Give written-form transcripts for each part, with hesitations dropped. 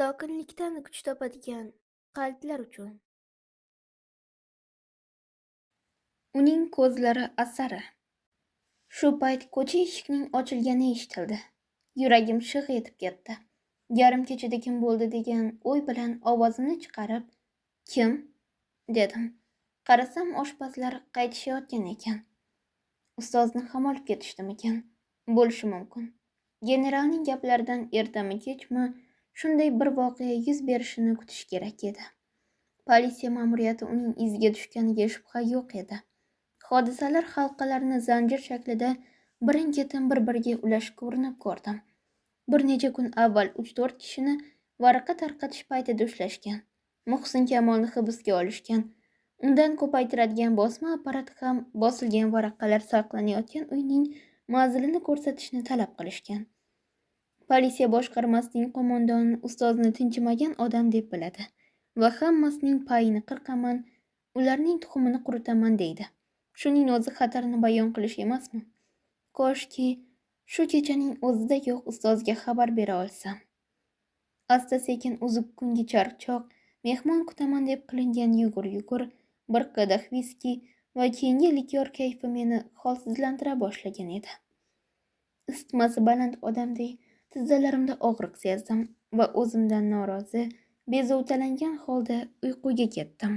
Sokinlikdan kuch topadigan qalblar uchun. Uning ko'zlari asari. Shu payt ko'cha eshigining ochilgani eshitildi. Yuragim shig' etib ketdi. Yarim kechada kim bo'ldi degan o'y bilan ovozimni chiqarib, "Kim?" dedim. Qarasam, oshpazlar qaytishayotgan ekan. Ustozni ham olib ketishdimikan? Bo'lishi mumkin. Generalning gaplaridan ertami kechmi shunday bir voqea yuz berishini kutish kerak edi. Politsiya ma'muriyati uning iziga tushganiga shubha yo'q edi. Hodisalar halqalarini zanjir shaklida birin-ketin bir-biriga ulashib urinib ko'rdim. Bir necha kun avval 3-4 kishini varaqa tarqatish paytida ushlashgan. Muhsin Kamolni hibsga olishgan. Undan ko'paytiradigan bosma apparati ham bosilgan varaqalar saqlanayotgan uyning manzilini ko'rsatishni talab qilishgan. Politsiya boshqarmasining qo'mondoni ustozni tinchimagan odam deb biladi va hammasining payini qirqaman, ularning tuxumini quritaman deydi. Shuning o'zi xatarni bayon qilish emasmi? Koshki shu kechaning o'zidayoq ustozga xabar bera olsam. Asta-sekin uzuk kungi charchoq, mehmon kutaman deb qilingan yugur-yugur, bir qadah viski va keyingi likyor kayfi meni holsizlantira boshlagan edi. Isitmasi baland odamdek tizzalarimda og'riq sezdim va o'zimdan norozi, bezovtalangan holda uyquga ketdim.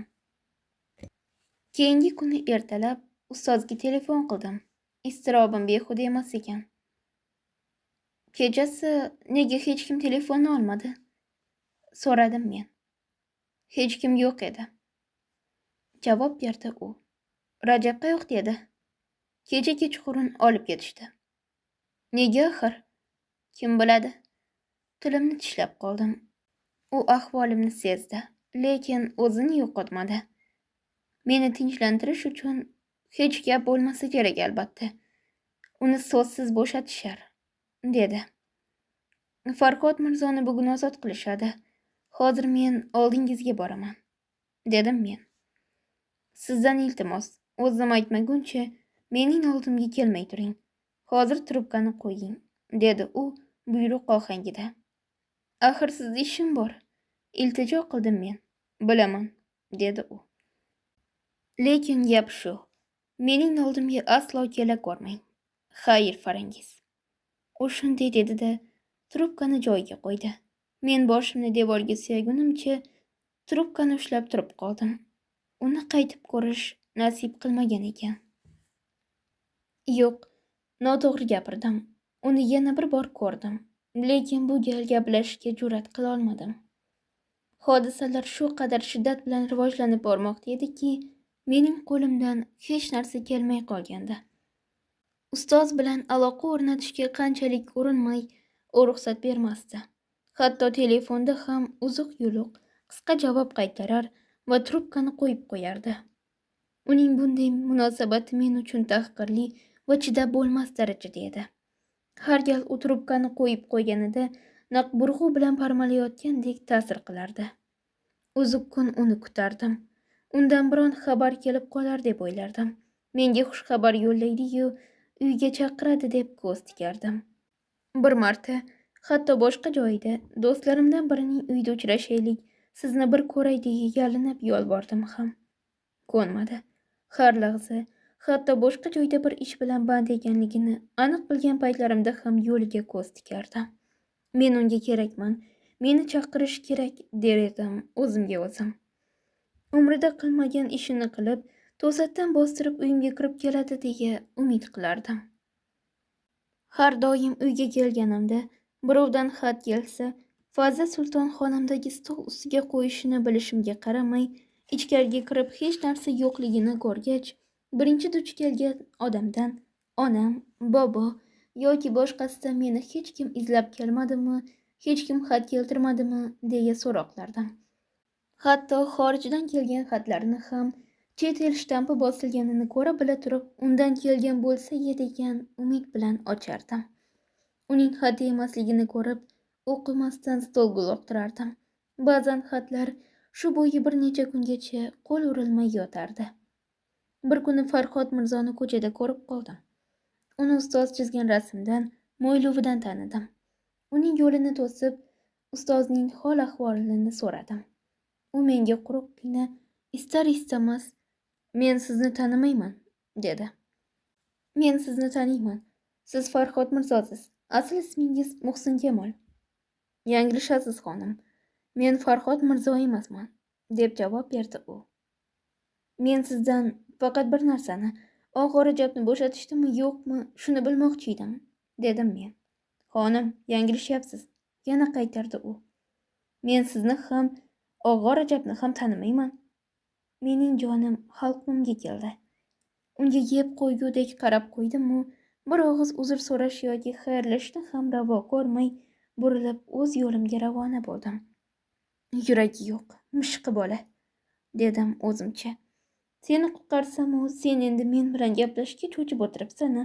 Keyingi kuni ertalab ustozga telefon qildim. Iztirobim behuda emas ekan. Kechasi nega hech kim telefonni olmadi? So'radim men. Hech kim yo'q edi. Javob berdi u. Rajab qayoqda edi? Kecha kechqurun olib ketishdi. Nega axir? Kim biladi? Tilimni tishlab qoldim. U ahvolimni sezdi, lekin o'zini yo'qotmadi. Meni tinchlantirish uchun hech gap bo'lmasa kerak albatta. Uni so'zsiz bo'shatishar, dedi. Farhod Mirzoni bugun ozod qilishadi. Hozir men oldingizga boraman, dedim men. Sizdan iltimos, o'zim aytmaguncha mening oldimga kelmay turing. Hozir trubkani qo'ying, dedi u buyruq ohangida. Axir sizda ishim bor, iltijo qildim men. Bilaman, dedi u. Lekin gap shu. Mening oldimga aslo kela ko'rmang. Xayr, Farangiz. U shunday dedi-da, trubkani joyiga qo'ydi. Men boshimni devorga suyagunimcha trubkani ushlab turib qoldim. Uni qaytib ko'rish nasib qilmagan ekan. Yo'q, noto'g'ri gapirdim. Uni yana bir bor ko'rdim, lekin bu gal gaplashishga jur'at qila olmadim. Hodisalar shu qadar shiddat bilan rivojlanib bormoqda ediki, mening qo'limdan hech narsa kelmay qolgandi. Ustoz bilan aloqa o'rnatishga qanchalik urinmay, u ruxsat bermasdi. Hatto telefonda ham uzuq-yuluq qisqa javob qaytarar va trubkani qo'yib qo'yardi. Uning bunday munosabati men uchun tahqirli va chidab bo'lmas darajada edi. Har gal u trubkani qo'yib qo'yganida naq burg'u bilan parmalayotgandek ta'sir qilardi. Uzuq kun uni kutardim. Undan biron xabar kelib qolar deb o'ylardim. Menga xush xabar yo'llaydi-yu, uyga chaqiradi deb ko'z tikardim. Bir marta hatto boshqa joyda do'stlarimdan birining uyida uchrashaylik, sizni bir ko'ray deya yalinib yolbordim ham. Ko'nmadi. Har lahza, hatto boshqa joyda bir ish bilan band ekanligini aniq bilgan paytlarimda ham yo'liga ko'z tikardim. Men unga kerakman, meni chaqirish kerak der edim o'zimga o'zim. Umrida qilmagan ishini qilib, to'satdan bostirib uyimga kirib keladi deya umid qilardim. Har doim uyga kelganimda birovdan xat kelsa, Faza Sulton xonamdagi stol ustiga qo'yishini bilishimga qaramay, ichkariga kirib hech narsa yo'qligini ko'rgach, birinchi duch kelgan odamdan onam, bobo yoki boshqasidan meni hech kim izlab kelmadimi, hech kim xat keltirmadimi deya so'roqlardim. Hatto xorijdan kelgan xatlarni ham chet el shtampi bosilganini ko'ra bila turib, undan kelgan bo'lsa degan umid bilan ochardim. Uning xati emasligini ko'rib, o'qimasdan stolga uloqtirardim. Ba'zan xatlar shu bo'yi bir necha kungacha qo'l urilmay yotardi. Bir kuni Farhod Mirzoni ko'chada ko'rib qoldim. Uni ustoz chizgan rasmdan, mo'ylovidan tanidim. Uning yo'lini to'sib, Ustozning hol ahvolini so'radim. U menga quruqqina istar istamas "Men sizni tanimayman" dedi. "Men sizni taniyman. Siz Farhod Mirzosiz. Asl ismingiz Muhsinkamol." "Yanglishasiz, xonim. Men Farhod Mirzo emasman", deb javob berdi u. "Men sizdan faqat bir narsani, oxiri gapni bo'shatishdimi yo'qmi, shuni bilmoqchi edim", dedim men. "Xonim, yanglishyapsiz", yana qaytardi u. "Men sizni ham, og'ir Rajabni ham tanimayman." Mening jonim halqumga keldi. Unga yeb qo'ygudek qarab qo'ydim-u, bir og'iz uzr so'rash yoki xayrlashishni ham ravo ko'rmay, burilib o'z yo'limga ravona bo'ldim. "Yuragi yo'q, mishiqi bola", dedim o'zimcha. "Seni qutqarsam-u, sen endi men bilan gaplashishga cho'chib o'tiribsan-a?"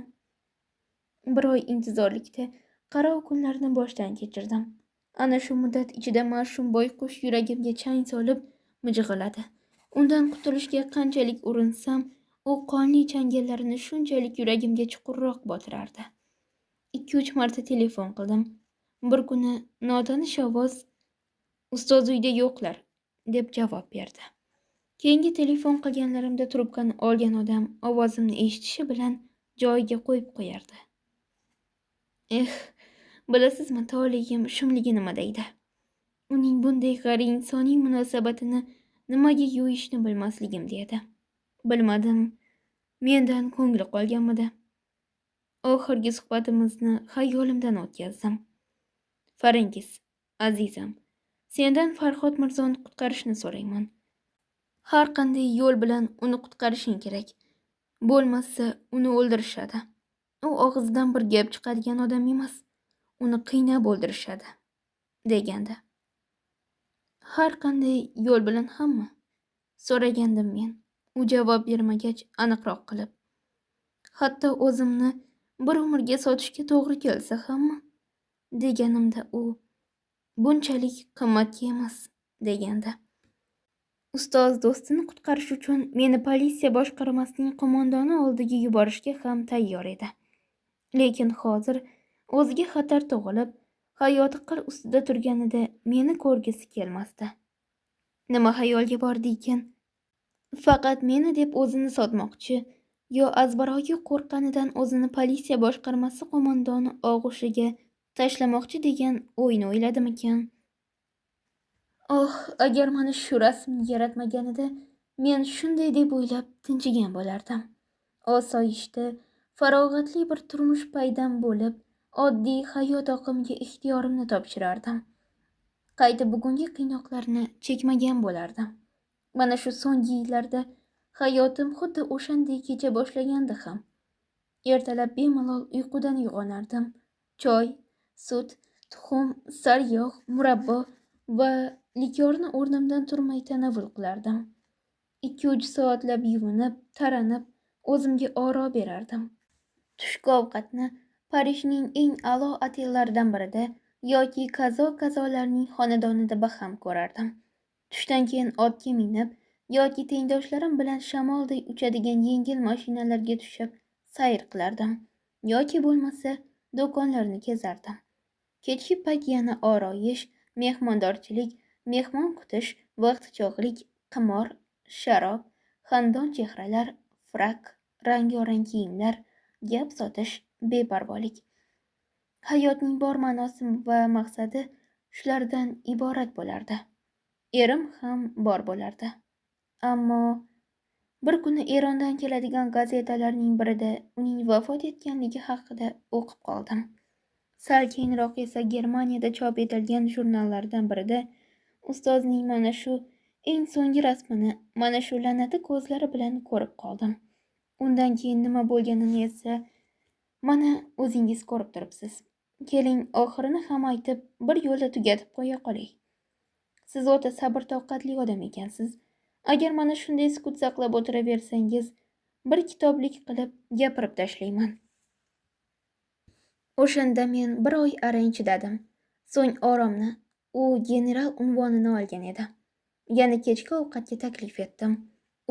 Bir oy intizorlikda qarov kunlarni boshdan kechirdim. Ana shu muddat ichida mash'um boyqush yuragimga chang solib mijg'iladi. Undan qutulishga qanchalik urinsam, u qonli changallarini shunchalik yuragimga chuqurroq botirardi. 2-3 marta telefon qildim. Bir kuni notanish ovoz "Ustoz uyda yo'qlar", deb javob berdi. Keyingi telefon qilganlarimda trubkani olgan odam ovozimni eshitishi bilan joyiga qo'yib qo'yardi. Bilasizmi, toligim shumligi nima deydi? Uning bunday g'ayriinsoniy munosabatini nimaga yo'yishni bilmasligim deydi. Bilmadim, mendan ko'ngli qolganmidi? Oxirgi suhbatimizni xayolimdan o'tkazdim. "Farangiz, azizam, sendan Farhod Mirzoni qutqarishni so'rayman. Har qanday yo'l bilan uni qutqarishing kerak. Bo'lmasa, uni o'ldirishadi. U og'zidan bir gap chiqadigan odam emas. Uni qiynab o'ldirishadi", degandi. "Har qanday yo'l bilan hamma?" so'ragandim men. U javob bermagach, aniqroq qilib, "Hatto o'zimni bir umrga sotishga to'g'ri kelsa hamma", deganimda u "Bunchalik qimmatga emas", degandi. Ustoz do'stini qutqarish uchun meni politsiya boshqarmasining qo'mondoni oldiga yuborishga ham tayyor edi. Lekin hozir o'ziga xatar tug'ilib, hayoti qir ustida turganida meni ko'rgisi kelmasdi. Nima xayolga bordi ekan? Faqat meni deb o'zini sotmoqchi, yo azbaroyi qo'rqqanidan o'zini politsiya boshqarmasi qo'mondoni og'ushiga tashlamoqchi degan o'yni o'yladimikan? Agar mana shu rasmni yaratmaganida men shunday deb o'ylab tinchigan bo'lardim. Osoyishta, farog'atli bir turmush paydam bo'lib, oddiy hayot oqimiga ixtiyorimni topshirardim. Qayta bugungi qiynoqlarni chekmagan bo'lardim. Mana shu so'nggi yillarda hayotim xuddi o'shanday kecha boshlagandi ham. Ertalab bemalol uyqudan uyg'onardim. Choy, sut, tuxum, sariyog', murabbo va likorni o'rnimdan turmay tanovul qilardim. 2-3 soatlab yuvinib, taranib, o'zimga oro berardim. Tushki ovqatni Parijning eng a'lo otellaridan birida yoki kazolarning xonadonida baham ko'rardim. Tushdan keyin otga minib yoki tengdoshlarim bilan shamolday uchadigan yengil mashinalarga tushib sayr qilardim. Yoki bo'lmasa do'konlarni kezardim. Kechki payt yana oroyish, mehmondorchilik, mehmon kutish, vaqtichoqlik, qimor, sharob, xandon chehralar, frak, rang-yorang kiyimlar, gap sotish, beparvolik. Hayotning bor ma'nosi va maqsadi shulardan iborat bo'lardi. Erim ham bor bo'lardi. Ammo bir kuni Erondan keladigan gazetalarning birida uning vafot etganligi haqida o'qib qoldim. Sal keyinroq esa Germaniyada chop etilgan jurnallardan birida ustozning mana shu eng so'nggi rasmini mana shu la'nati ko'zlari bilan ko'rib qoldim. Undan keyin nima bo'lganini esa mana o'zingiz ko'rib turibsiz. Keling, oxirini ham aytib, bir yo'lda tugatib qo'ya qolay. Siz o'ta sabr-toqatli odam ekansiz. Agar mana shunday sukut saqlab o'tiraversangiz, bir kitoblik qilib gapirib tashlayman. O'shanda men bir oy arang chidadim. So'ng oromni, u general unvonini olgan edi. Yana kechki ovqatga taklif etdim.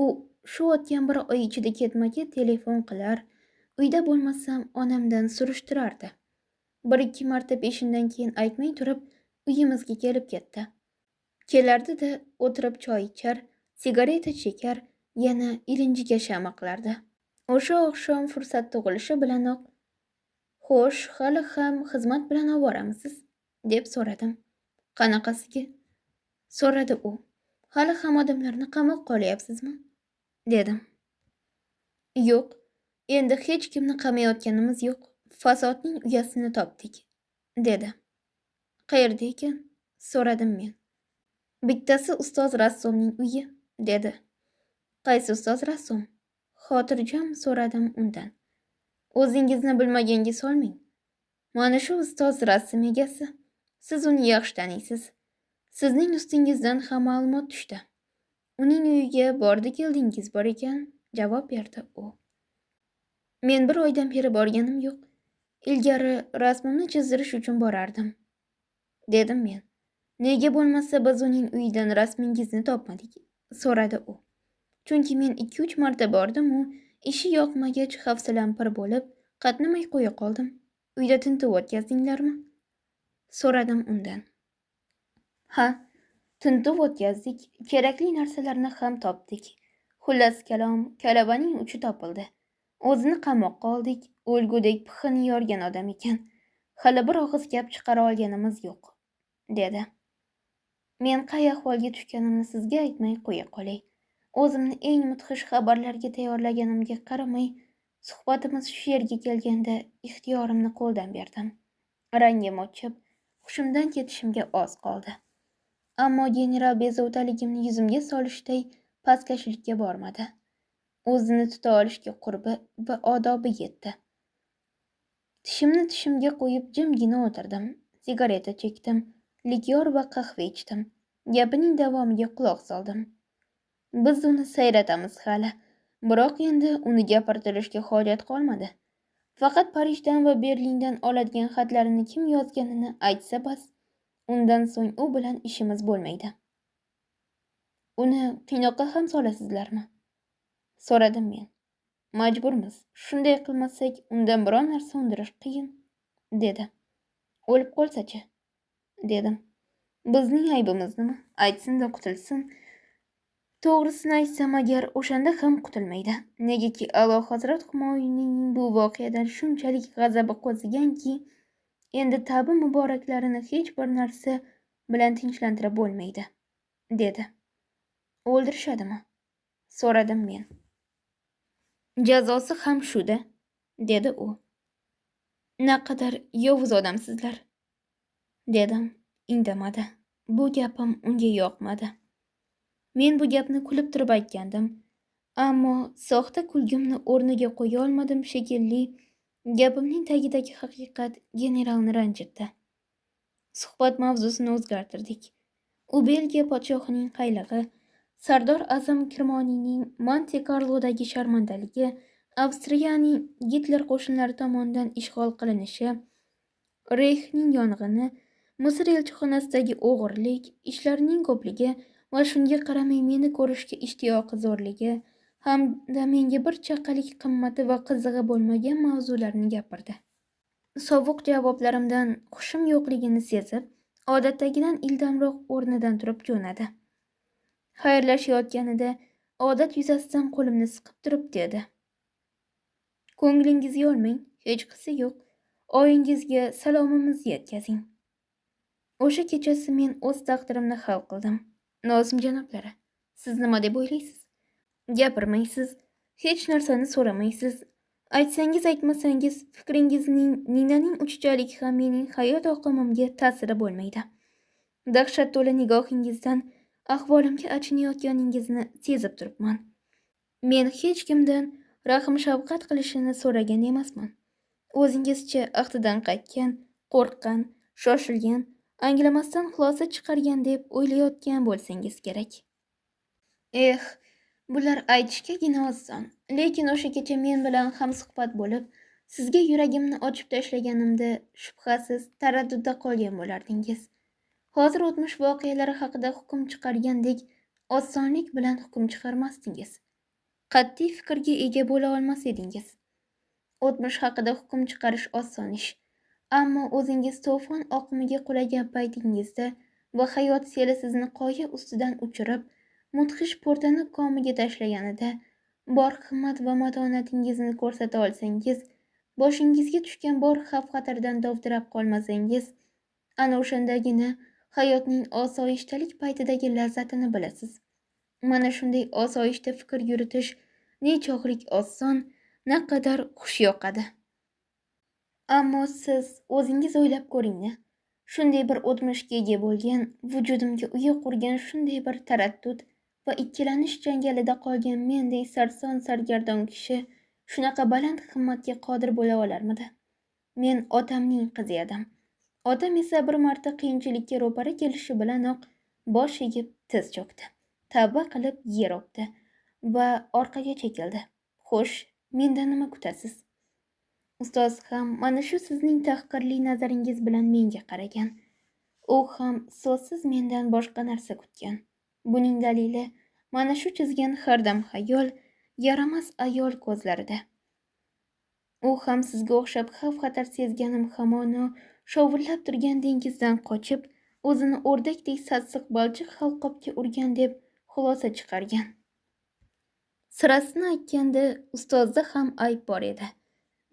U shu o'tgan bir oy ichida ketma-ket telefon qilar, uyda bo'lmasam onamdan surishtirardi. 1-2 marta peshindan keyin aytmay turib, uyimizga kelib ketdi. Kelardi-da, o'tirib choy ichar, sigareta chekar, yana ilinjiga shama qilardi. O'sha oqshom fursat tug'ilishi bilanoq, "Xo'sh, hali ham xizmat bilan ovoramisiz?" deb so'radim. "Qanaqasiga?" so'radi u. "Hali ham odamlarni qamoqqa olyapsizmi?" dedim. "Yo'q, endi hech kimni qamayotganimiz yo'q. Fasodning uyasini topdik", dedi. "Qayerda ekan?" so'radim men. "Bittasi ustoz rassomning uyi", dedi. "Qaysi ustoz rassom?" xotirjam so'radim undan. "O'zingizni bilmaganga solmang. Mana shu ustoz rassom egasi. Siz uni yaxshi taniysiz. Sizning ustingizdan ham ma'lumot tushdi. Uning uyiga bordi-keldingiz bor ekan", javob berdi u. "Men bir oydan beri borganim yo'q. Ilgari rasmimni chizdirish uchun borardim", dedim men. "Nega bo'lmasa biz uning uyidan rasmingizni topmadik?" so'radi u. "Chunki men 2-3 marta bordim-u, ishi yoqmagach hafsalam pir bo'lib, qatnamay qo'ya qoldim. Uyda tintuv o'tkazdinglarmi?" so'radim undan. "Ha, tintuv o'tkazdik. Kerakli narsalarni ham topdik. Xullas kalom, kalavaning uchi topildi. O'zini qamoqqa oldik. O'lgudek pixini yorgan odam ekan. Hali bir og'iz gap chiqara olganimiz yo'q", dedi. Men qay ahvolga tushganimni sizga aytmay qo'ya qolay. O'zimni eng mudhish xabarlarga tayyorlaganimga qaramay, suhbatimiz shu yerga kelganda ixtiyorimni qo'ldan berdim. Rangim o'chib, hushimdan ketishimga oz qoldi. Ammo general bezovtaligimni yuzimga solishday pastkashlikka bormadi. O'zini tuta olishga qurbi va odobi yetdi. Tishimni tishimga qo'yib jimgina o'tirdim. Sigareta chekdim, likyor va qahva ichdim. Gapining davomiga quloq soldim. "Biz uni sayratamiz hali. Biroq endi uni gapirtirishga hojat qolmadi. Faqat Parijdan va Berlindan oladigan xatlarini kim yozganini aytsa bas. Undan so'ng u bilan ishimiz bo'lmaydi." "Uni qiynoqqa ham solasizlarmi?" so'radim men. "Majburmiz. Shunday qilmasak, undan biron narsa undirish qiyin", dedi. "O'lib qolsa-chi?" dedim. "Bizning aybimiznimi? Aytsin-da qutulsin. To'g'risini aytsam agar, o'shanda ham qutulmaydi. Negaki A'lo Hazrat Humoyinning bu voqeadan shunchalik g'azabi qo'ziganki, endi ta'bi muboraklarini hech bir narsa bilan tinchlantirib bo'lmaydi", dedi. "O'ldirishadimi?" so'radim men. "Jazosi ham shu-da", dedi u. "Naqadar yovuz odamsizlar", dedim. Indamadi. Bu gapim unga yoqmadi. Men bu gapni kulib turib aytgandim. Ammo soxta kulgimni o'rniga qo'ya olmadim shekilli. Gapimning tagidagi haqiqat generalni ranjitdi. Suhbat mavzusini o'zgartirdik. U Belgiya podshohining qaylig'i, Sardor Azam Kirmoniyning Monte-Karlodagi sharmandaligi, Avstriyaning Gitler qo'shinlari tomonidan ishg'ol qilinishi, Reyxning yong'ini, Misr elchixonasidagi o'g'irlik, ishlarining ko'pligi va shunga qaramay meni ko'rishga ishtiyoqi zo'rligi hamda menga bir chaqalik qimmati va qizig'i bo'lmagan mavzularni gapirdi. Sovuq javoblarimdan hushim yo'qligini sezib, odatdagidan ildamroq o'rnidan turib jo'nadi. Xayrlashayotganida odat yuzasidan qo'limni siqib turib dedi: "Ko'nglingizni olmang, hech qisi yo'q. Oyingizga salomimizni yetkazing." O'sha kechasi men o'z taqdirimni hal qildim. "Nozim janoblari, siz nima deb o'ylaysiz? Gapirmaysiz, hech narsani so'ramaysiz. Aytsangiz aytmasangiz, fikringizning ninaning uchchalik ham mening hayot oqimimga ta'siri bo'lmaydi. Dahshat to'la nigohingizdan ahvolimga achinayotganingizni sezib turibman. Men hech kimdan rahm-shafqat qilishini so'ragan emasman. O'zingizcha ahdidan qaytgan, qo'rqqan, shoshilgan, anglamasdan xulosa chiqargan deb o'ylayotgan bo'lsangiz kerak." Bular aytishgagina oson. Lekin o'sha kecha men bilan hamsuhbat bo'lib, sizga yuragimni ochib tashlaganimda shubhasiz taraddudda qolgan bo'lardingiz. Hozir o'tmish voqealari haqida hukm chiqargandek osonlik bilan hukm chiqarmasdingiz. Qat'iy fikrga ega bo'la olmas edingiz. O'tmish haqida hukm chiqarish oson ish. Ammo o'zingiz to'fon oqimiga qulagan paytingizda va hayot seli sizni qoya ustidan uchirib, mudhish po'rtani komiga tashlaganida bor himmat va matonatingizni ko'rsata olsangiz, boshingizga tushgan bor xavf-xatardan dovdirab qolmasangiz, ana o'shandagina hayotning osoyishtalik paytidagi lazzatini bilasiz. Mana shunday osoyishta fikr yuritish nechog'lik oson, naqadar xush yoqadi. Ammo siz o'zingiz o'ylab ko'ring-a, shunday bir o'tmishga ega bo'lgan, vujudimga uya qurgan shunday bir taraddud va ikkilanish janjalida qolgan mendek sarson sargardon kishi shunaqa baland himmatga qodir bo'la olarmidi? Men otamning qizi edim. Otam esa bir marta qiyinchilikka ro'para kelishi bilanoq bosh egib tiz cho'kdi. Tavba qilib yer o'pdi va orqaga chekildi. Xo'sh, mendan nima kutasiz? Ustoz ham mana shu sizning tahqirli nazaringiz bilan menga qaragan. U ham so'zsiz mendan boshqa narsa kutgan. Buning dalili mana shu chizgan hardam xayol, yaramas ayol ko'zlarida. U ham sizga o'xshab xavf-xatar sezganim hamono shovullab turgan dengizdan qochib, o'zini o'rdakdek sassiq balchiq halqobga urgan deb xulosa chiqargan. Sirasini aytganda, ustozda ham ayb bor edi.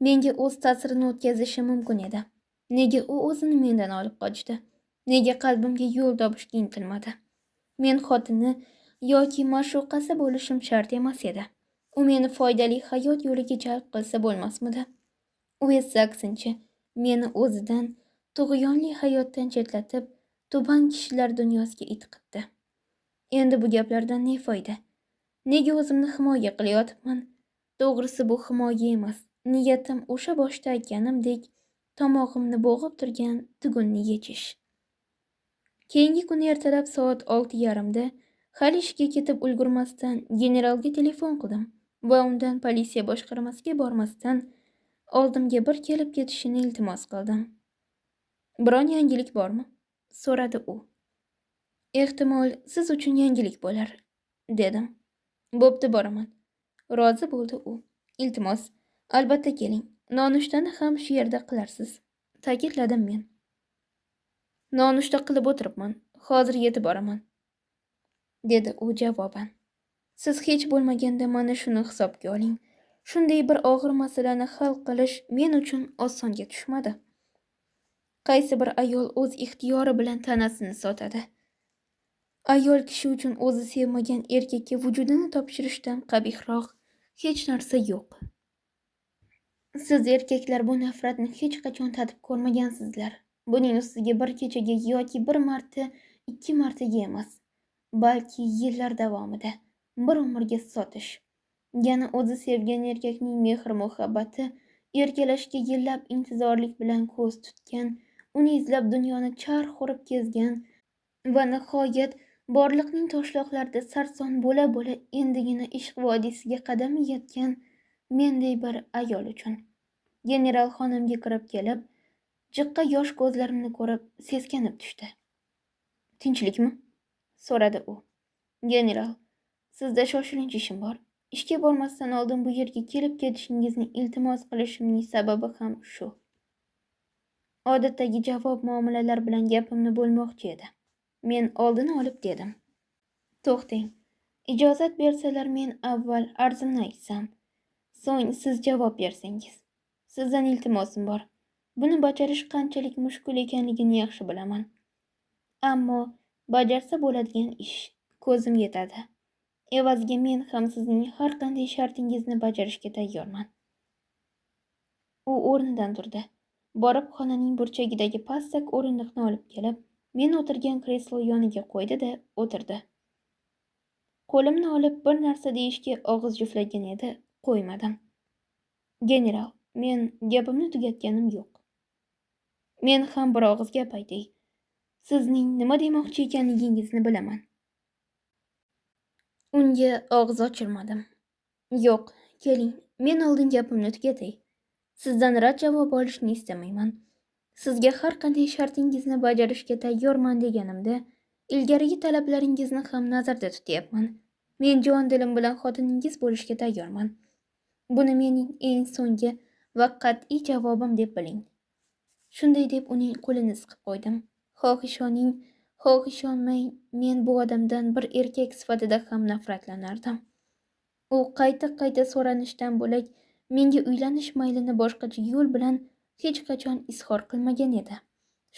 Menga o'z ta'sirini o'tkazishi mumkin edi. Nega u o'zini mendan olib qochdi? Nega qalbimga yo'l topishga intilmadi? Men xotini yoki ma'shuqasi bo'lishim shart emas edi. U meni foydali hayot yo'liga jalb qilsa bo'lmasmidi? U esa aksincha meni o'zidan, tug'yonli hayotdan chetlatib, tuban kishilar dunyosiga itqitdi. Endi bu gaplardan ne foyda? Nega o'zimni himoya qilayotibman? To'g'risi bu himoya emas. Niyatim o'sha boshda aytganimdek, tomog'imni bo'g'ib turgan tugunni yechish. Keyingi kuni ertalab soat 6:30da hali ishga ketib ulgurmasdan generalga telefon qildim va undan politsiya boshqarmasiga bormasdan oldimga bir kelib ketishini iltimos qildim. Biron yangilik bormi? So'radi u. Ehtimol siz uchun yangilik bo'lar, dedim. Bo'pti, boraman. Rozi bo'ldi u. Iltimos, albatta keling. Nonushtani ham shu yerda qilarsiz, ta'kidladim men. Nonushta qilib o'tiribman. Hozir yetib boraman, dedi u javoban. Siz hech bo'lmaganda mana shuni hisobga oling. Shunday bir og'ir masalani hal qilish men uchun osonga tushmadi. Qaysi bir ayol o'z ixtiyori bilan tanasini sotadi? Ayol kishi uchun o'zi sevmagan erkakka vujudini topshirishdan qabihroq hech narsa yo'q. Siz erkaklar bu nafratni hech qachon tatib ko'rmagansizlar. Buning ustiga bir kechaga yoki bir marta, 2 martaga emas, balki yillar davomida bir umrga sotish. Yana o'zi sevgan erkakning mehr-muhabbati, erkalashga yillab intizorlik bilan ko'z tutgan, uni izlab dunyoni charx urib kezgan va nihoyat borliqning toshloqlarida sarson bo'la-bo'la endigina ishq vodiysiga qadam yetgan menday bir ayol uchun. General xonamga kirib kelib, jiqqa yosh ko'zlarimni ko'rib seskanib tushdi. Tinchlikmi? So'radi u. General, sizda shoshilinch ishim bor. Ishga bormasdan oldin bu yerga kelib ketishingizni iltimos qilishimning sababi ham shu. Odatdagi javob muomalalar bilan gapimni bo'lmoqchi edi. Men oldini olib dedim. To'xtang. Ijozat bersalar men avval arzimni aytsam, so'ng siz javob bersangiz. Sizdan iltimosim bor. Buni bajarish qanchalik mushkul ekanligini yaxshi bilaman. Ammo bajarsa bo'ladigan ish. Ko'zim yetadi. Evaziga men ham sizning har qanday shartingizni bajarishga tayyorman. U o'rnidan turdi. Borib xonaning burchagidagi pastak o'rindiqni olib kelib, men o'tirgan kreslo yoniga qo'ydi-da o'tirdi. Qo'limni olib bir narsa deyishga og'iz juftlagan edi, qo'ymadim. General, men gapimni tugatganim yo'q. Men ham bir og'iz gap aytay. Sizning nima demoqchi ekanligingizni bilaman. Unga og'iz ochirmadim. Yo'q, keling, men oldin gapimni tugatay. Sizdan rad javob olishni istamayman. Sizga har qanday shartingizni bajarishga tayyorman deganimda, ilgarigi talablaringizni ham nazarda tutyapman. Men jon dilim bilan xotiningiz bo'lishga tayyorman. Buni mening eng so'nggi va qat'iy javobim deb biling. Shunday deb uning qo'lini siqib qo'ydim. Xoh ishoning, xoh ishonmang, men bu odamdan bir erkak sifatida ham nafratlanardim. U qayta so'ranishdan bo'lak menga uylanish maylini boshqacha yo'l bilan hech qachon izhor qilmagan edi.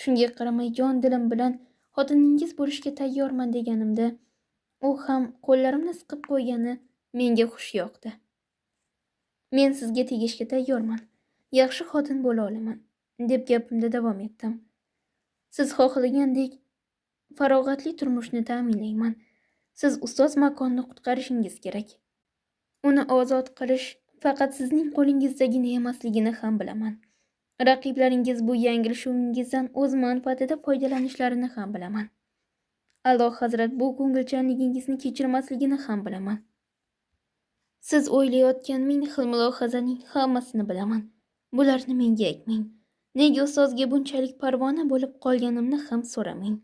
Shunga qaramay jon dilim bilan xotiningiz bo'lishga tayyorman deganimda, u ham qo'llarimni siqib qo'ygani menga xush yoqdi. Men sizga tegishga tayyorman, yaxshi xotin bo'la olaman, deb gapimda davom etdim. Siz xohlagandek farog'atli turmushni ta'minlayman. Siz ustoz makonni qutqarishingiz kerak. Uni ozod qilish faqat sizning qo'lingizdagina emasligini ham bilaman. Raqiblaringiz bu yanglishuvingizdan o'z manfaatida foydalanishlarini ham bilaman. Alloh Hazrat bu ko'ngilchanligingizni kechirmasligini ham bilaman. Siz o'ylayotgan ming xil mulohazaning hammasini bilaman. Bularni menga aytmang. Nega ustozga bunchalik parvona bo'lib qolganimni ham so'ramang.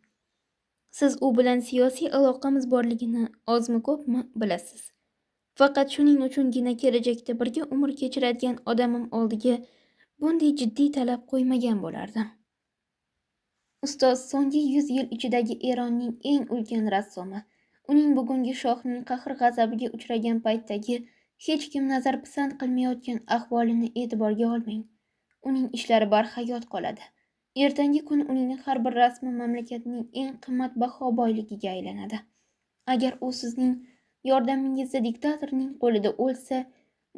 Siz u bilan siyosiy aloqamiz borligini ozmi ko'pmi bilasiz. Faqat shuning uchungina kelajakda birga umr kechiradigan odamim oldiga bunday jiddiy talab qo'ymagan bo'lardim. Ustoz so'nggi 100 yil ichidagi Eronning eng ulkan rassomi. Uning bugungi shohning qahr-g'azabiga uchragan paytdagi hech kim nazarpisand qilmayotgan ahvolini e'tiborga olmang. Uning ishlari barhayot qoladi. Ertangi kun uning har bir rasmi mamlakatning eng qimmatbaho boyligiga aylanadi. Agar u sizning yordamingizda diktatorning qo'lida o'lsa,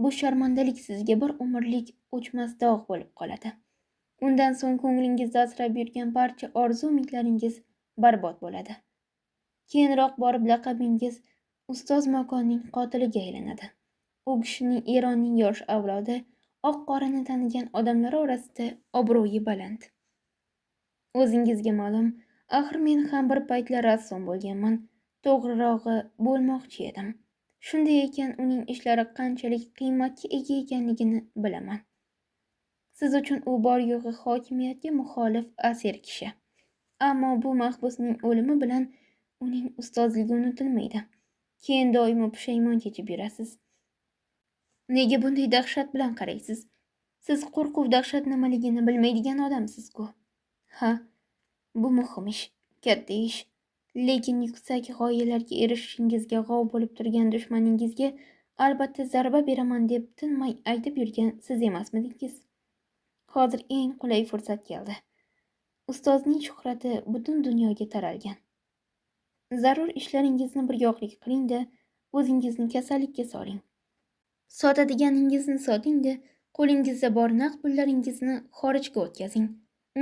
bu sharmandalik sizga bir umrlik o'chmas dog' bo'lib qoladi. Undan so'ng ko'nglingizda asrab yurgan barcha orzu-umidlaringiz barbod bo'ladi. Keyinroq borib laqabingiz ustoz makonning qotiliga aylanadi. U kishining Eronning yosh avlodi, oq-qorani tanigan odamlar orasida obro'yi baland. O'zingizga ma'lum, axir men ham bir paytlar rassom bo'lganman. To'g'rirog'i bo'lmoqchi edim. Shunday ekan uning ishlari qanchalik qiymatga ega ekanligini bilaman. Siz uchun u bor yo'g'i hokimiyatga muxolif asir kishi. Ammo bu mahbusning o'limi bilan uning ustozligi unutilmaydi. Keyin doimo pushaymon kechib yurasiz. Nega bunday dahshat bilan qaraysiz? Siz qo'rquv dahshat nimaligini bilmaydigan odamsiz-ku. Ha, bu muhim ish, katta ish. Lekin yuksak g'oyalarga erishishingizga g'ov bo'lib turgan dushmaningizga albatta zarba beraman deb tinmay aytib yurgan siz emasmidingiz? Hozir eng qulay fursat keldi. Ustozning shuhrati butun dunyoga taralgan. Zarur ishlaringizni bir yoqlik qiling-da, o'zingizni kasallikka soling. Sotadiganingizni soting-da, qo'lingizda bor naqd pullaringizni xorijga o'tkazing.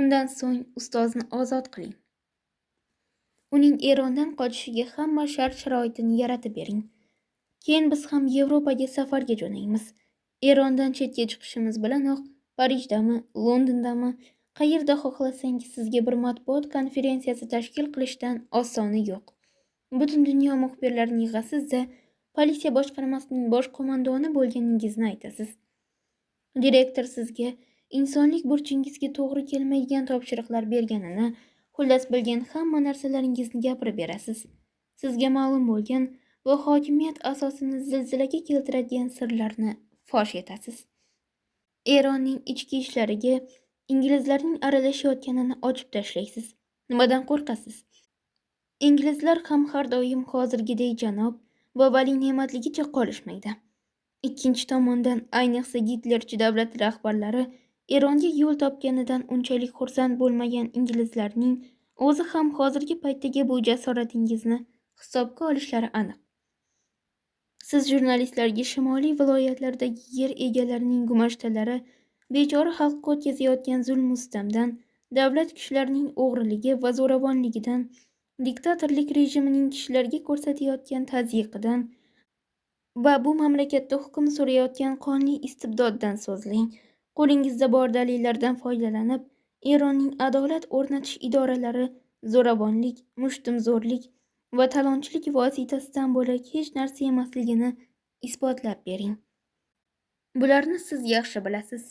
Undan so'ng ustozni ozod qiling. Uning Erondan qochishiga hamma shart-sharoitini yaratib bering. Keyin biz ham Yevropaga safarga jo'naymiz. Erondan chetga chiqishimiz bilanoq Parijdami, Londondami, qayerda xohlasangiz sizga bir matbuot konferensiyasi tashkil qilishdan osoni yo'q. Butun dunyo muxbirlarini yig'asiz-da, politsiya boshqarmasining bosh qo'mondoni bo'lganingizni aytasiz. Direktor sizga insonlik burchingizga to'g'ri kelmaydigan topshiriqlar berganini, xullas bilgan hamma narsalaringizni gapirib berasiz. Sizga ma'lum bo'lgan va hokimiyat asosini zilzilaga keltiradigan sirlarni fosh etasiz. Eronning ichki ishlariga inglizlarning aralashayotganini ochib tashlaysiz. Nimadan qo'rqasiz? Inglizlar ham har doim hozirgidek janob va vali ne'matligicha qolishmaydi. Ikkinchi tomondan, ayniqsa Gitlerchi davlat rahbarlari Eronga yo'l topganidan unchalik xursand bo'lmagan inglizlarning o'zi ham hozirgi paytdagi bu jasoratingizni hisobga olishlari aniq. Siz jurnalistlarga shimoliy viloyatlardagi yer egalarining gumashtalari, bechora xalqqa o'tkazayotgan zulm-sitamdan, davlat kishilarining o'g'riligi va zo'ravonligidan, diktatorlik rejimining kishilarga ko'rsatayotgan tazyiqidan va bu mamlakatda hukm surayotgan qonli istibdoddan so'zlang. Qo'lingizda bor dalillardan foydalanib, Eronning adolat o'rnatish idoralari zo'ravonlik, mushtumzo'rlik va talonchilik vositasidan bo'lak hech narsa emasligini isbotlab bering. Bularni siz yaxshi bilasiz.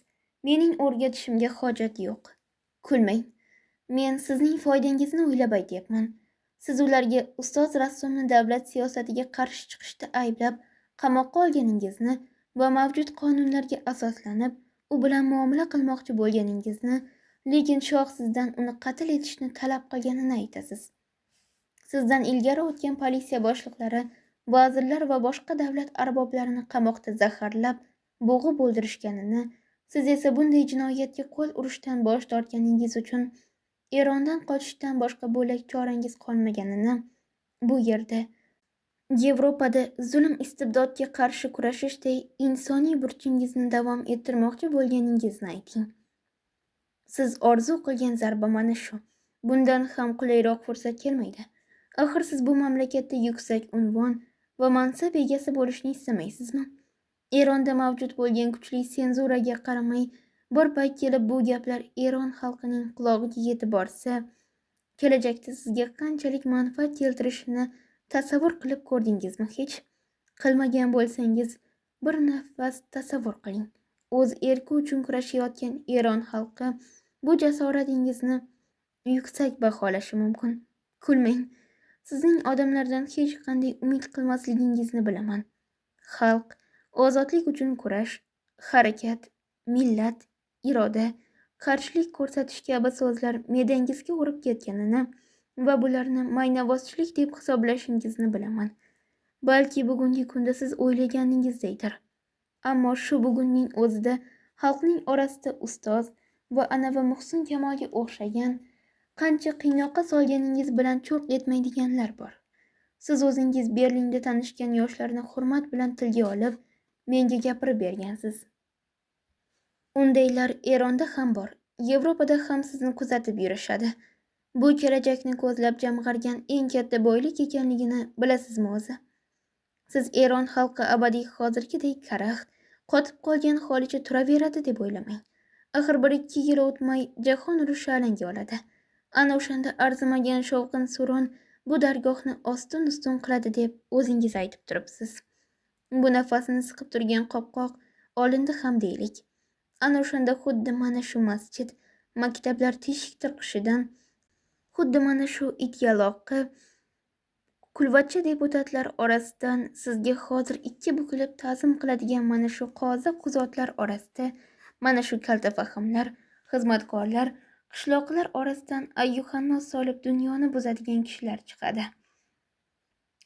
Mening o'rgatishimga hojat yo'q. Kulmang. Men sizning foydangizni o'ylab aytyapman. Siz ularga ustoz rassomni davlat siyosatiga qarshi chiqishda ayblab, qamoqqa olganingizni va mavjud qonunlarga asoslanib u bilan muomala qilmoqchi bo'lganingizni lekin shoh sizdan uni qatl etishni talab qilganini aytasiz. Sizdan ilgari o'tgan politsiya boshliqlari, vazirlar va boshqa davlat arboblarini qamoqda zaharlab, bo'g'ib o'ldirishganini, siz esa bunday jinoyatga qo'l urishdan bosh tortganingiz uchun Erondan qochishdan boshqa bo'lak chorangiz qolmaganini, bu yerda Yevropada zulm istibdodga qarshi kurashishday insoniy burchingizni davom ettirmoqchi bo'lganingizni ayting. Siz orzu qilgan zarba mana shu. Bundan ham qulayroq fursat kelmaydi. Axir siz bu mamlakatda yuksak unvon va mansab egasi bo'lishni istamaysizmi? Eronda mavjud bo'lgan kuchli senzuraga qaramay, bir payt kelib bu gaplar Eron xalqining qulog'iga yetib borsa, kelajakda sizga qanchalik manfaat keltirishini tasavvur qilib ko'rdingizmi hech? Qilmagan bo'lsangiz, bir nafas tasavvur qiling. O'z erki uchun kurashayotgan Eron xalqi bu jasoratingizni yuksak baholashi mumkin. Kulmang. Sizning odamlardan hech qanday umid qilmasligingizni bilaman. Xalq, ozodlik uchun kurash, harakat, millat, iroda, qarshilik ko'rsatish kabi so'zlar me'dangizga urib ketganini va bularni maynavozchilik deb hisoblashingizni bilaman. Balki bugungi kunda siz o'ylaganingizdaydir. Ammo shu bugunning o'zida xalqning orasida ustoz va Anavi Muhsin Kamolga o'xshagan qancha qiynoqqa solganingiz bilan cho'q etmaydiganlar bor. Siz o'zingiz Berlinda tanishgan yoshlarni hurmat bilan tilga olib, menga gapirib bergansiz. Undaylar Eronda ham bor, Yevropada ham sizni kuzatib yurishadi. Bu kelajakni ko'zlab jamg'argan eng katta boylik ekanligini bilasizmi o'zi? Siz Eron xalqi abadiy hozirgidek karaxt, qotib qolgan holicha turaveradi deb o'ylamang. Axir 1-2 yil o'tmay jahon urushi alanga oladi. Ana o'shanda arzimagan shovqin suron bu dargohni ostin-ustun qiladi deb o'zingiz aytib turibsiz. Bu nafasini siqib turgan qopqoq olindi ham deylik. Ana o'shanda xuddi mana shu masjid, maktablar teshik tirqishidan, xuddi mana shu ityaloqi, kulvatcha deputatlar orasidan sizga hozir ikki bukilib ta'zim qiladigan mana shu qozi quzotlar orasida, mana shu kalta fahmlar, xizmatkorlar, qishloqlar orasidan ayyuhannos solib dunyoni buzadigan kishilar chiqadi.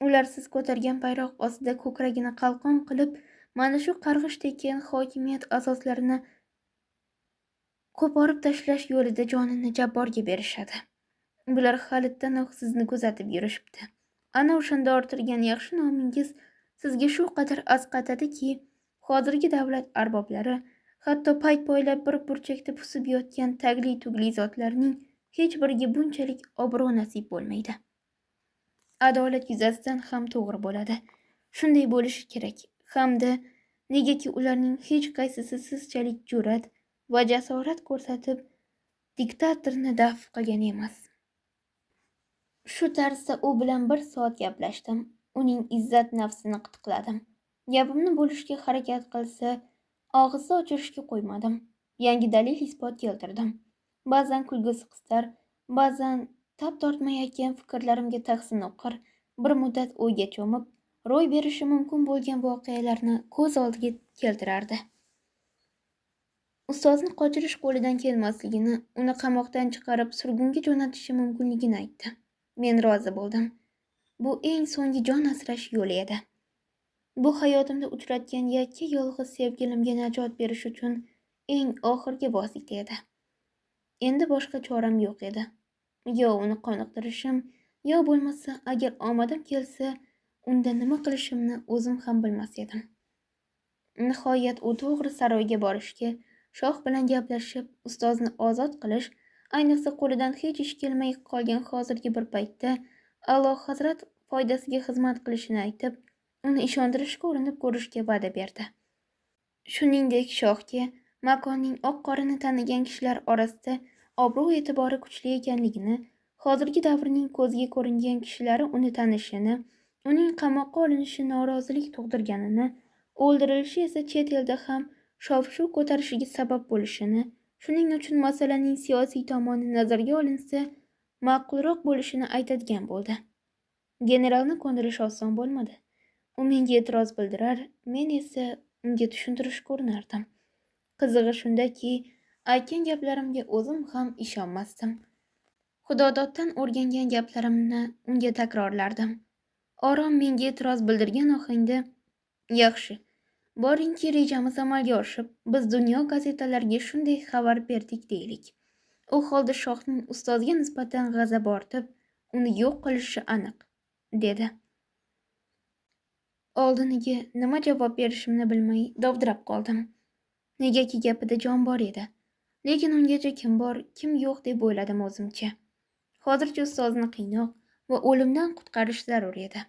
Ular siz ko'targan bayroq ostida ko'kragini qalqon qilib, mana shu qarg'ish tekkan hokimiyat asoslarini qo'porib tashlash yo'lida jonini jabborga berishadi. Bular halitdanoq sizni kuzatib yurishibdi. Ana o'shanda orttirgan yaxshi nomingiz sizga shu qadar asqatadiki, hozirgi davlat arboblari, hatto payt poylab bir burchakda pusib yotgan tagli-tugli zotlarning hech biriga bunchalik obro' nasib bo'lmaydi. Adolat yuzasidan ham to'g'ri bo'ladi. Shunday bo'lishi kerak. Hamda negaki ularning hech qaysisi sizchalik jur'at va jasorat ko'rsatib diktatorni daf qilgan emas. Shu tarzda u bilan 1 soat gaplashdim. Uning izzat nafsini qitiqladim. Gapimni bo'lishga harakat qilsa, og'izni ochirishga qo'ymadim. Yangi dalil isbot keltirdim. Ba'zan kulgusi qistar, ba'zan tab tortmayotgan fikrlarimga tahsin o'qir, bir muddat o'yga cho'mib, ro'y berishi mumkin bo'lgan voqealarni ko'z oldiga keltirardi. Ustozni qochirish qo'lidan kelmasligini, uni qamoqdan chiqarib surgunga jo'natishi mumkinligini aytdi. Men rozi bo'ldim. Bu eng so'nggi jon asrash yo'li edi. Bu hayotimda uchratgan yakka yolg'iz sevgilimga najot berish uchun eng oxirgi vosita edi. Endi boshqa choram yo'q edi. Yo uni qoniqtirishim, yo bo'lmasa agar omadim kelsa, unda nima qilishimni o'zim ham bilmas edim. Nihoyat u to'g'ri saroyga borishga, shoh bilan gaplashib, ustozni ozod qilish, ayniqsa qo'lidan hech ish kelmay qolgan hozirgi bir paytda Alloh Hazrat foydasiga xizmat qilishini aytib, uni ishontirishga urinib ko'rishga va'da berdi. Shuningdek, shohga makonning oq qorini tanigan kishilar orasida obro' e'tibori kuchli ekanligini, hozirgi davrning ko'zga ko'ringan kishilari uni tanishini, uning qamoqqa olinishi norozilik tug'dirganini, o'ldirilishi esa chet elda ham shov-shuv ko'tarishiga sabab bo'lishini, shuning uchun masalaning siyosiy tomoni nazarga olinsa, ma'qulroq bo'lishini aytadigan bo'ldi. Generalni ko'ndirish oson bo'lmadi. U menga e'tiroz bildirar, men esa unga tushuntirish ko'rinardim. Qizig'i shundaki, Aytgan gaplarimga o'zim ham ishonmasdim. Xudododdan o'rgangan gaplarimni unga takrorlardim. Orom menga e'tiroz bildirgan ohangda, yaxshi, boringki rejamiz amalga oshib, biz dunyo gazetalariga shunday xabar berdik deylik. U holda shohning ustozga nisbatan g'azabi ortib, uni yo'q qilishi aniq, dedi. Oldiniga nima javob berishimni bilmay dovdirab qoldim. Negaki gapida jon bor edi. Lekin ungacha kim bor, kim yo'q deb o'yladim o'zimcha. Hozircha ustozni qiynoq va o'limdan qutqarish zarur edi.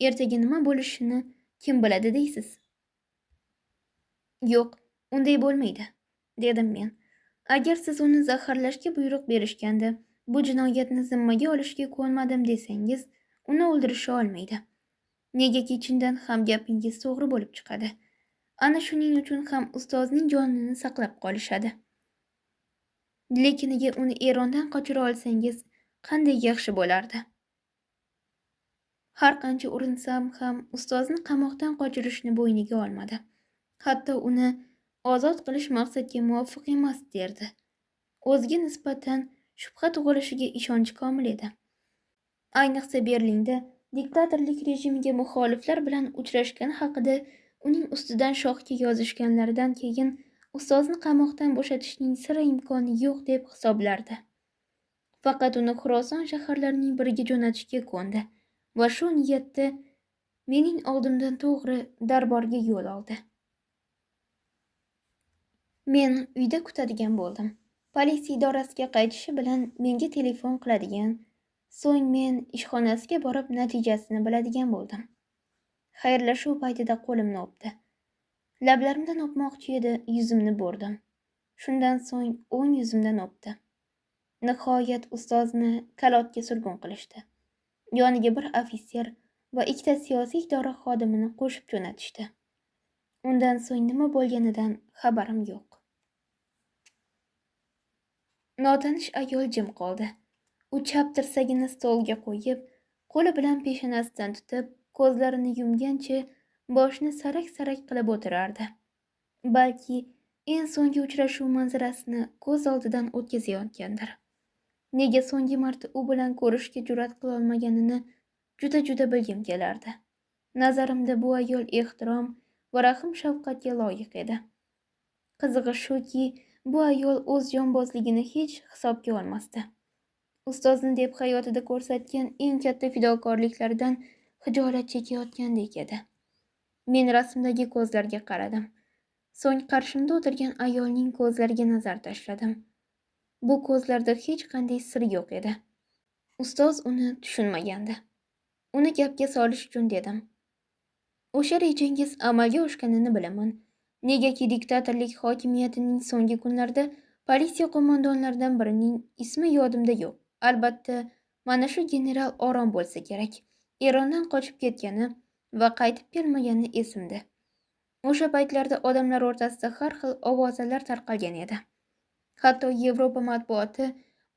Ertaga nima bo'lishini kim biladi deysiz? Yo'q, unday bo'lmaydi, dedim men. Agar siz uni zaharlashga buyruq berishganda, bu jinoyatni zimmaga olishga ko'nmadim desangiz, uni o'ldirisha olmaydi. Negaki chindan ham gapingiz to'g'ri bo'lib chiqadi. Ana shuning uchun ham ustozning jonini saqlab qolishadi. Lekiniga uni Erondan qochira olsangiz, qanday yaxshi bo'lardi. Har qancha urinsam ham ustozni qamoqdan qochirishni bo'yniga olmadi. Hatto uni ozod qilish maqsadga muvofiq emas derdi. O'ziga nisbatan shubha tug'ilishiga ishonchi komil edi. Ayniqsa Berlinda diktatorlik rejimiga muxoliflar bilan uchrashgani haqida uning ustidan shohga yozishganlaridan keyin ustozni qamoqdan bo'shatishning sira imkoni yo'q deb hisoblardi. Faqat uni Xuroson shaharlarining biriga jo'natishga ko'ndi va shu niyatda mening oldimdan to'g'ri darborga yo'l oldi. Men uyda kutadigan bo'ldim. Politsiya idorasiga qaytishi bilan menga telefon qiladigan, so'ng men ishxonasiga borib natijasini biladigan bo'ldim. Xayrlashuv paytida qo'limni o'pdi. Lablarimdan o'pmoqchi edi, yuzimni bo'rdim. Shundan so'ng o'ng yuzimdan o'pdi. Nihoyat ustozni kalotga surgun qilishdi. Yoniga bir ofitser va ikkita siyosiy idora xodimini qo'shib jo'natishdi. Undan so'ng nima bo'lganidan xabarim yo'q. Notanish ayol jim qoldi. U chap tirsagini stolga qo'yib, qo'li bilan peshonasidan tutib, ko'zlarini yumgancha boshni sarak-sarak qilib o'tirardi. Balki en so'nggi uchrashuv manzarasini ko'z oldidan o'tkazayotgandir. Nega so'nggi marta u bilan ko'rishga jur'at qila olmaganini juda bilgim kelardi. Nazarimda bu ayol ehtirom va rahm-shafqatga loyiq edi. Qizig'i shuki, bu ayol o'z jonbozligini hech hisobga olmasdi. Ustozni deb hayotida ko'rsatgan eng katta fidokorliklaridan xijolat chekayotgandek edi. Men rasmdagi ko'zlarga qaradim. So'ng qarshimda o'tirgan ayolning ko'zlariga nazar tashladim. Bu ko'zlarda hech qanday sir yo'q edi. Ustoz uni tushunmagandi. Uni gapga solish uchun dedim. O'sha rejangiz amalga oshganini bilaman. Negaki diktatorlik hokimiyatining so'nggi kunlarida politsiya qo'mondonlaridan birining ismi yodimda yo'q. Albatta, mana shu general Orom bo'lsa kerak. Erondan qochib ketgani va qaytib kelmagani esimda. O'sha paytlarda odamlar o'rtasida har xil ovozalar tarqalgan edi. Hatto Yevropa matbuoti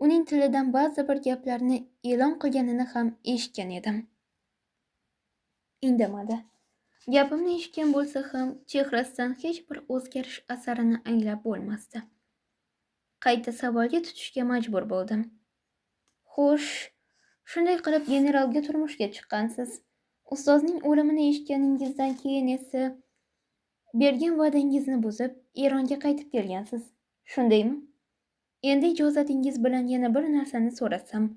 uning tilidan ba'zi bir gaplarni e'lon qilganini ham eshitgan edim. Indamadi. Gapimni eshitgan bo'lsa ham chehrasidan hech bir o'zgarish asarini anglab bo'lmasdi. Qayta savolga tutishga majbur bo'ldim. Xo'sh, shunday qilib generalga turmushga chiqqansiz. Ustozning o'limini eshitganingizdan keyin esa bergan va'dangizni buzib, Eronga qaytib kelgansiz. Shundaymi? Endi ijozatingiz bilan yana bir narsani so'rasam.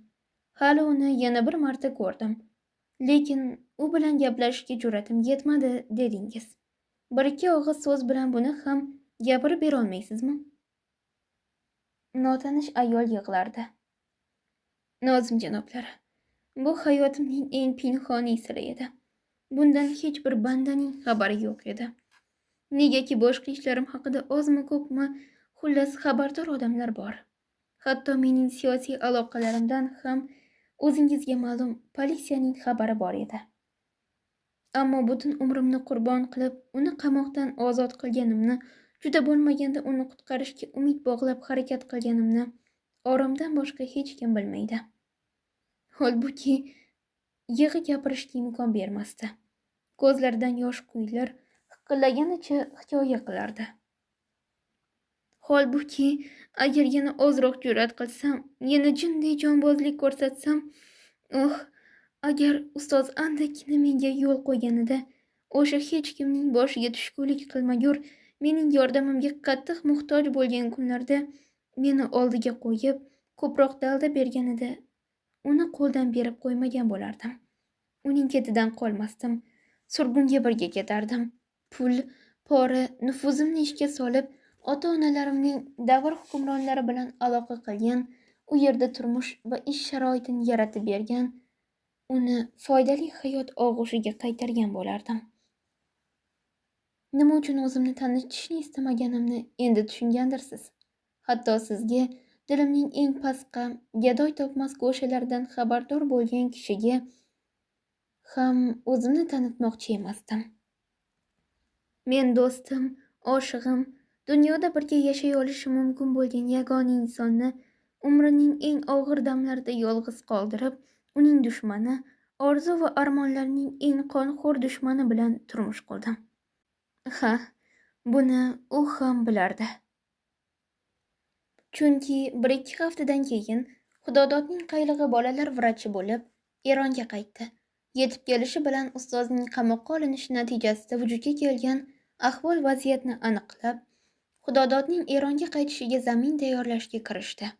Hali uni yana bir marta ko'rdim. Lekin u bilan gaplashishga jur'atim yetmadi dedingiz. Bir-ikki og'iz so'z bilan buni ham gapirib bera olmaysizmi? Notanish ayol yig'lardi. Nozim janoblari, bu hayotimning eng pinhoniy siri edi. Bundan hech bir bandaning xabari yo'q edi. Negaki boshqa ishlarim haqida ozmi ko'pmi, xullas xabardor odamlar bor. Hatto mening siyosiy aloqalarimdan ham o'zingizga ma'lum politsiyaning xabari bor edi. Ammo butun umrimni qurbon qilib, uni qamoqdan ozod qilganimni, juda bo'lmaganda uni qutqarishga umid bog'lab harakat qilganimni Oromdan boshqa hech kim bilmaydi. Holbuki yig'i gapirishga imkon bermasdi. Ko'zlaridan yosh quyilib, hiqillaganicha hikoya qilardi. Holbuki, agar yana ozroq jur'at qilsam, yana jinday jonbozlik ko'rsatsam, agar ustoz andagina menga yo'l qo'yganida, o'sha hech kimning boshiga tushkulik qilmagur, mening yordamimga qattiq muhtoj bo'lgan kunlarda meni oldiga qo'yib, ko'proq dalda berganida, uni qo'ldan berib qo'ymagan bo'lardim. Uning ketidan qolmasdim. Surgunga birga ketardim. Pul, pora, nufuzimni ishga solib, ota-onalarimning davr hukmronlari bilan aloqa qilgan, u yerda turmush va ish sharoitini yaratib bergan, uni foydali hayot og'ushiga qaytargan bo'lardim. Nima uchun o'zimni tanitishni istamaganimni endi tushungandirsiz. Hatto sizga dilimning eng pasqam, gadoy topmas go'shalaridan xabardor bo'lgan kishiga ham o'zimni tanitmoqchi emasdim. Men do'stim, oshig'im, dunyoda birga yashay olishi mumkin bo'lgan yagona insonni umrining eng og'ir damlarida yolg'iz qoldirib, uning dushmani, orzu va armonlarining eng qonxo'r dushmani bilan turmush qurdim. Ha, buni u ham bilardi. Chunki 1-2 haftadan keyin Xudododning qaylig'i bolalar vrachi bo'lib, Eronga qaytdi. Yetib kelishi bilan ustozning qamoqqa olinishi natijasida vujudga kelgan ahvol vaziyatni aniqlab, Xudododning Eronga qaytishiga zamin tayyorlashga kirishdi.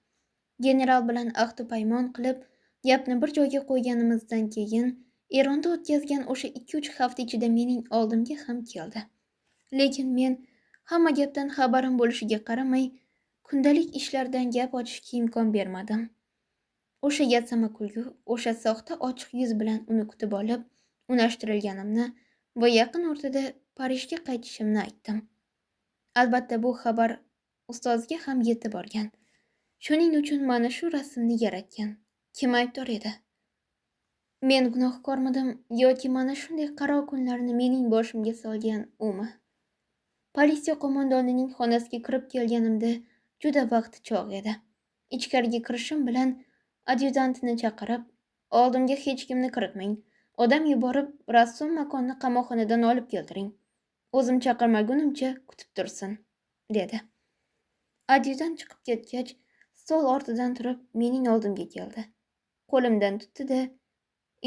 General bilan ahd paymon qilib, gapni bir joyga qo'yganimizdan keyin Eronda o'tkazgan o'sha 2-3 hafta ichida mening oldimga ham keldi. Lekin men hamma gapdan xabarim bo'lishiga qaramay, kundalik ishlardan gap ochishga imkon bermadim. O'sha yatsama kulgu, o'sha soxta ochiq yuz bilan uni kutib olib, unashtirilganimni va yaqin o'rtada Parijga qaytishimni aytdim. Albatta bu xabar ustozga ham yetib borgan. Shuning uchun mana shu rasmni yaratgan. Kim aybdor edi? Men gunohkormidim yoki mana shunday qaro kunlarni mening boshimga solgan umi? Politsiya qo'mondonining xonasiga kirib kelganimda juda vaqti chog' edi. Ichkariga kirishim bilan adyutantini chaqirib, oldimga hech kimni kiritmang. Odam yuborib, rassom makonni qamoqxonadan olib keltiring. O'zim chaqirmagunimcha kutib tursin, dedi. Adyutant chiqib ketgach, stol ortidan turib mening oldimga keldi. Qo'limdan tutdi-da,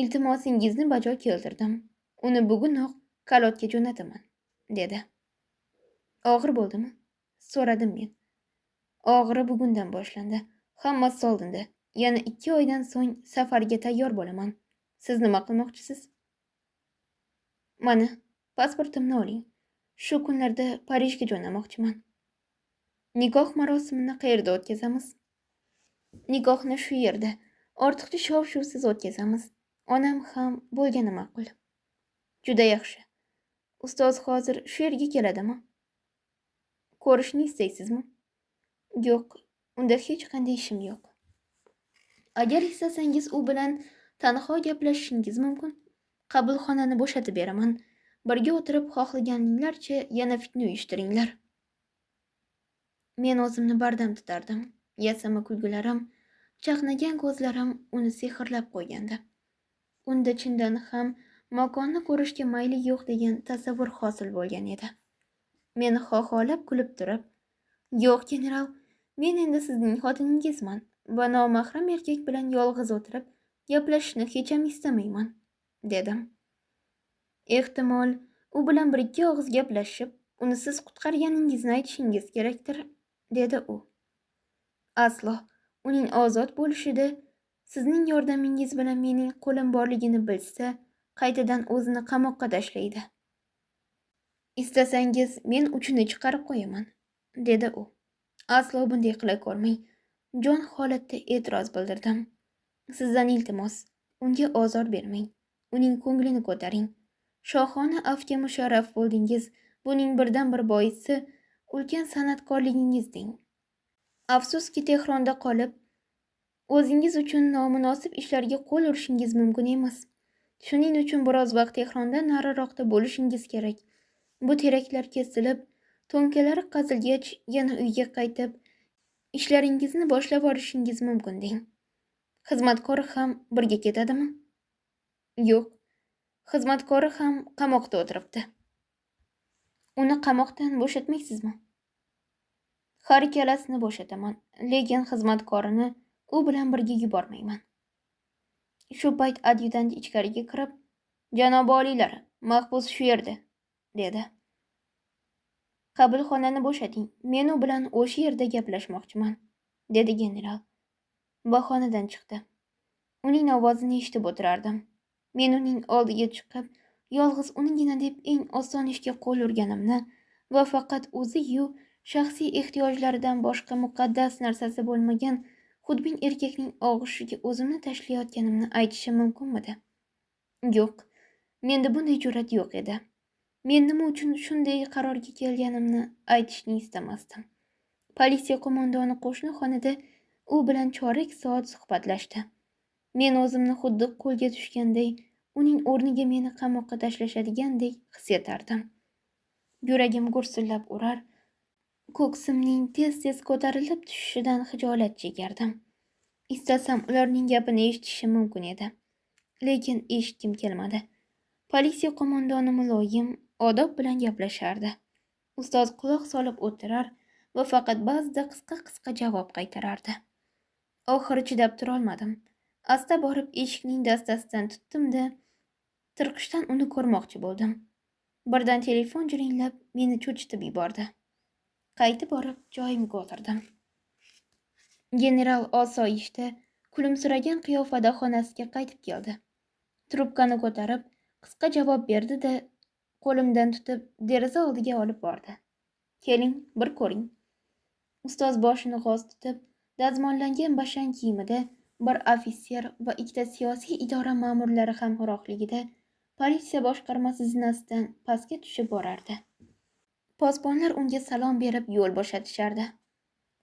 iltimosingizni bajo keltirdim. Uni bugunoq kalotga jo'nataman, dedi. Og'ir bo'ldimi? So'radim men. Og'iri bugundan boshlandi. Hammasi oldinda. Yana 2 oydan so'ng safarga tayyor bo'laman. Siz nima qilmoqchisiz? Mana, pasportimni oling. Shu kunlarda Parijga jo'namoqchiman. Nikoh marosimini qayerda o'tkazamiz? Nikohni shu yerda, ortiqcha shov-shuvsiz o'tkazamiz. Onam ham bo'lgani ma'qul. Juda yaxshi. Ustoz hozir shu yerga keladimi? Ko'rishni istaysizmi? Yo'q, unda hech qanday ishim yo'q. Agar istasangiz u bilan tanho gaplashishingiz mumkin. Qabulxonani bo'shatib beraman. Birga o'tirib xohlaganinglarcha yana fitna uyushtiringlar. Men o'zimni bardam tutardim. Yasama kulgularim, chaqnagan ko'zlarim uni sehrlab qo'ygandi. Unda chindan ham makonni ko'rishga mayli yo'q degan tasavvur hosil bo'lgan edi. Men xoxolab kulib turib, "Yo'q, general, men endi sizning xotiningizman va nomahram erkak bilan yolg'iz o'tirib gaplashishni hech ham istamayman", dedim. Ehtimol, u bilan 1-2 og'iz gaplashib, uni siz qutqarganingizni aytishingiz kerakdir, dedi u. Aslo, uning ozod bo'lishida sizning yordamingiz bilan mening qo'lim borligini bilsa, qaytadan o'zini qamoqqa tashlaydi. Istasangiz men uchini chiqarib qo'yaman, dedi u. Aslo bunday qila ko'rmang. Jon holatda e'tiroz bildirdim. Sizdan iltimos, unga ozor bermang. Uning ko'nglini ko'taring. Shohona afga musharraf bo'ldingiz. Buning birdan-bir boisi ulkan san'atkorligingiz deng. Afsuski Tehronda qolib, o'zingiz uchun nomunosib ishlarga qo'l urishingiz mumkin emas. Shuning uchun biroz vaqt Tehrondan nariroqda bo'lishingiz kerak. Bu teraklar kesilib, to'nkalari qazilgach, yana uyga qaytib, ishlaringizni boshlab olishingiz mumkin deng. Xizmatkori ham birga ketadimi? Yo'q. Xizmatkori ham qamoqda o'tiribdi. Uni qamoqdan bo'shatmaysizmi? Har ikkalasini bo'shataman, lekin xizmatkorini u bilan birga yubormayman. Shu payt adyutant ichkariga kirib, "Janob oliylar, mahbus shu yerda", dedi. "Qabulxonani bo'shating, men u bilan o'sha yerda gaplashmoqchiman", dedi general. Bahonadan chiqdi. Uning ovozini eshitib o'tirardim. Men uning oldiga chiqib, yolg'iz unigina deb eng oson ishga qo'l urganimni va faqat o'zi-yu shaxsiy ehtiyojlaridan boshqa muqaddas narsasi bo'lmagan xudbin erkakning og'ushiga o'zimni tashlayotganimni aytishim mumkinmidi? Yo'q, menda bunday jur'at yo'q edi. Men nima uchun shunday qarorga kelganimni aytishni istamasdim. Politsiya qo'mondoni qo'shni xonada u bilan chorak soat suhbatlashdi. Men o'zimni xuddi qo'lga tushganday, uning o'rniga meni qamoqqa tashlashadiganday his etardim. Yuragim gursillab urar, ko'ksimning tez-tez ko'tarilib tushishidan xijolat chekardim. Istasam ularning gapini eshitishim mumkin edi, lekin eshitgim kelmadi. Politsiya qo'mondoni muloyim, odob bilan gaplashardi. Ustoz quloq solib o'tirar va faqat ba'zida qisqa-qisqa javob qaytarardi. Oxiri chidab turolmadim. Asta borib eshikning dastasidan tutdim-da, tirqishdan uni ko'rmoqchi bo'ldim. Birdan telefon jiringlab meni cho'chitib yubordi. Qaytib borib joyimga o'tirdim. General osoyishta, kulimsiragan qiyofada xonasiga qaytib keldi. Trubkani ko'tarib, qisqa javob berdi-da, qo'limdan tutib deraza oldiga olib bordi. "Keling, bir ko'ring." Ustoz boshini g'oz tutib, dazmollangan bashang kiyimida bir ofitser va ikkita siyosiy idora ma'murlari hamrohligida politsiya boshqarmasi zinasidan pastga tushib borardi. Posbonlar unga salom berib yo'l bo'shatishardi.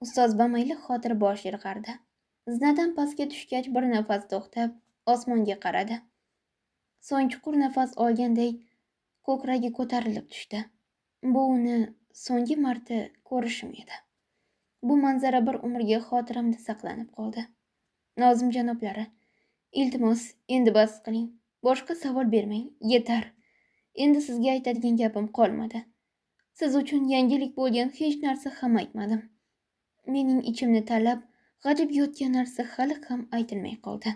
Ustoz bamayli xotir bosh irg'ardi. Zinadan pastga tushgach bir nafas to'xtab, osmonga qaradi. So'ng chuqur nafas olganday ko'kragi ko'tarilib tushdi. Bu uni so'nggi marta ko'rishim edi. Bu manzara bir umrga xotiramda saqlanib qoldi. Nozim janoblari, iltimos, endi bas qiling. Boshqa savol bermang, yetar. Endi sizga aytadigan gapim qolmadi. Siz uchun yangilik bo'lgan hech narsa ham aytmadim. Mening ichimni talab, g'ajib yotgan narsa hali ham aytilmay qoldi.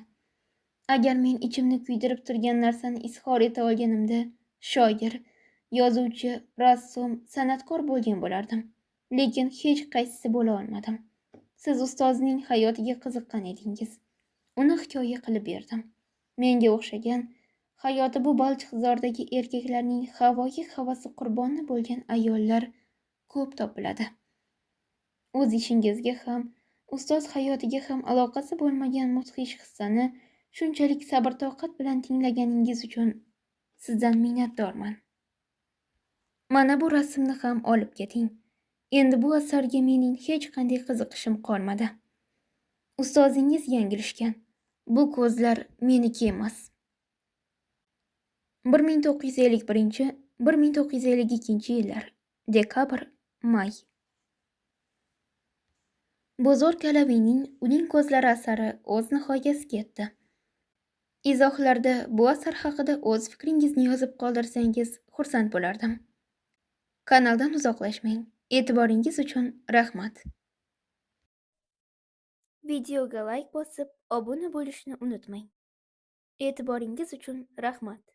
Agar men ichimni kuydirib turgan narsani izhor eta olganimda, shoir, yozuvchi, rassom, san'atkor bo'lgan bo'lardim. Lekin hech qaysisi bo'la olmadim. Siz ustozning hayotiga qiziqqan edingiz. Uni hikoya qilib berdim. Menga o'xshagan, hayoti bu Balchiqzordagi erkaklarning havoyi havasi qurboni bo'lgan ayollar ko'p topiladi. O'z ishingizga ham, ustoz hayotiga ham aloqasi bo'lmagan mudhish hissani shunchalik sabr-toqat bilan tinglaganingiz uchun sizdan minnatdorman. Mana bu rasmni ham olib keting. Endi bu asarga mening hech qanday qiziqishim qolmadi. Ustozingiz yanglishgan. Bu ko'zlar meniki emas. 1951-1952 yillar. Dekabr, may. Bozor Kalaviyning Uning ko'zlari asari o'z nihoyasiga yetdi. Izohlarda bu asar haqida o'z fikringizni yozib qoldirsangiz xursand bo'lardim. Kanaldan uzoqlashmang. E'tiboringiz uchun rahmat. Videoga like bosib, obuna bo'lishni unutmang. E'tiboringiz uchun rahmat.